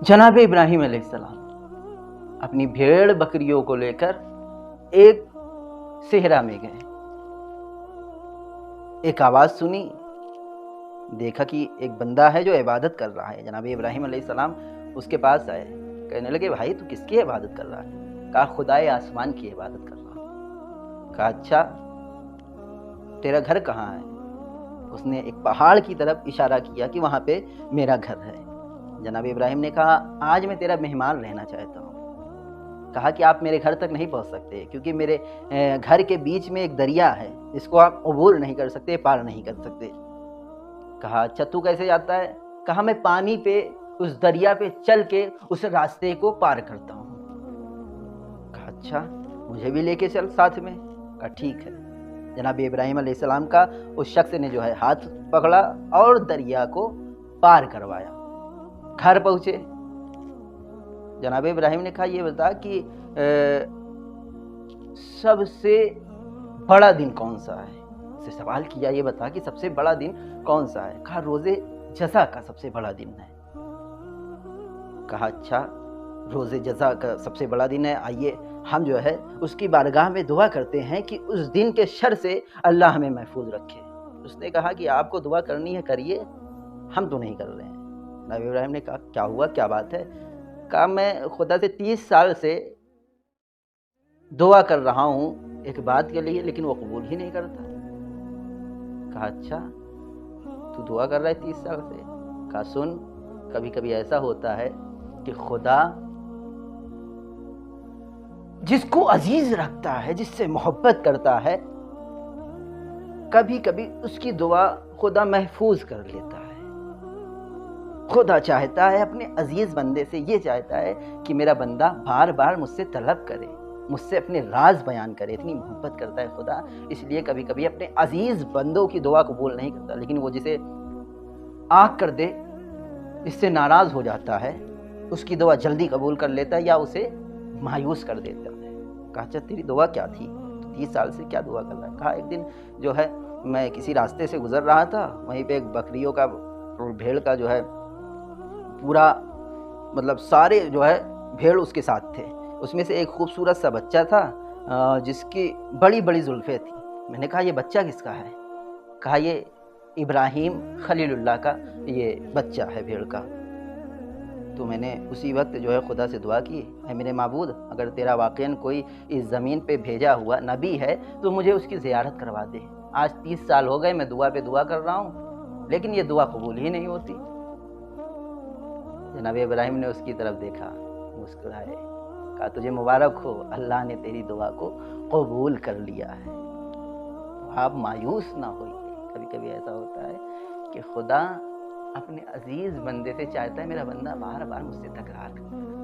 जनाब इब्राहिम अलैहिस्सलाम अपनी भेड़ बकरियों को लेकर एक सेहरा में गए। एक आवाज़ सुनी, देखा कि एक बंदा है जो इबादत कर रहा है। जनाब इब्राहिम अलैहिस्सलाम उसके पास आए, कहने लगे भाई तू किसकी इबादत कर रहा है? कहा खुदाए आसमान की इबादत कर रहा हूँ। कहा अच्छा तेरा घर कहाँ है? उसने एक पहाड़ की तरफ इशारा किया कि वहाँ पे मेरा घर है। जनाब इब्राहिम ने कहा आज मैं तेरा मेहमान रहना चाहता हूँ। कहा कि आप मेरे घर तक नहीं पहुँच सकते क्योंकि मेरे घर के बीच में एक दरिया है जिसको आप अबूर नहीं कर सकते, पार नहीं कर सकते। कहा अच्छा तू कैसे जाता है? कहा मैं पानी पे उस दरिया पे चल के उस रास्ते को पार करता हूँ। कहा अच्छा मुझे भी लेके चल साथ में। कहा ठीक है। जनाब इब्राहिम अलैहिस्सलाम का उस शख्स ने जो है हाथ पकड़ा और दरिया को पार करवाया। घर पहुँचे। जनाब इब्राहिम ने कहा ये बता कि सबसे बड़ा दिन कौन सा है? उससे सवाल किया ये बता कि सबसे बड़ा दिन कौन सा है? कहा रोज़े जज़ा का सबसे बड़ा दिन है। कहा अच्छा रोज़े जज़ा का सबसे बड़ा दिन है, आइए हम जो है उसकी बारगाह में दुआ करते हैं कि उस दिन के शर से अल्लाह हमें महफूज रखे। उसने कहा कि आपको दुआ करनी है करिए, हम तो नहीं कर रहे हैं। नबी इब्राहिम ने कहा क्या हुआ, क्या बात है? कहा मैं खुदा से 30 साल से दुआ कर रहा हूँ एक बात के लिए, लेकिन वो कबूल ही नहीं करता। कहा अच्छा तू दुआ कर रहा है 30 साल से? कहा सुन, कभी कभी ऐसा होता है कि खुदा जिसको अजीज रखता है, जिससे मोहब्बत करता है, कभी कभी उसकी दुआ खुदा महफूज कर लेता है। खुदा चाहता है अपने अजीज बंदे से, ये चाहता है कि मेरा बंदा बार बार मुझसे तलब करे, मुझसे अपने राज बयान करे। इतनी मोहब्बत करता है खुदा, इसलिए कभी कभी अपने अजीज बंदों की दुआ कबूल नहीं करता। लेकिन वो जिसे आँख कर दे, इससे नाराज़ हो जाता है, उसकी दुआ जल्दी कबूल कर लेता है या उसे मायूस कर देता है। कहा अच्छा तेरी दुआ क्या थी? 30 साल से क्या दुआ कर रहा है? कहा एक दिन जो है मैं किसी रास्ते से गुजर रहा था, वहीं पे एक बकरियों का और भेड़ का जो है पूरा मतलब सारे जो है भेड़ उसके साथ थे। उसमें से एक खूबसूरत सा बच्चा था जिसकी बड़ी बड़ी जुल्फ़ें थी। मैंने कहा ये बच्चा किसका है? कहा ये इब्राहिम खलीलुल्लाह का ये बच्चा है भेड़ का। तो मैंने उसी वक्त जो है खुदा से दुआ की, है मेरे माबूद अगर तेरा वाक़ईन कोई इस ज़मीन पे भेजा हुआ नबी है तो मुझे उसकी ज़ियारत करवा दे। आज 30 साल हो गए मैं दुआ पे दुआ कर रहा हूँ, लेकिन ये दुआ कबूल ही नहीं होती। जनाब इब्राहिम ने उसकी तरफ देखा, मुस्कुराए, कहा तुझे मुबारक हो, अल्लाह ने तेरी दुआ को कबूल कर लिया है। तो आप मायूस ना होइए। कभी कभी ऐसा होता है कि खुदा अपने अजीज बंदे से चाहता है मेरा बंदा बार बार मुझसे तकरार करे।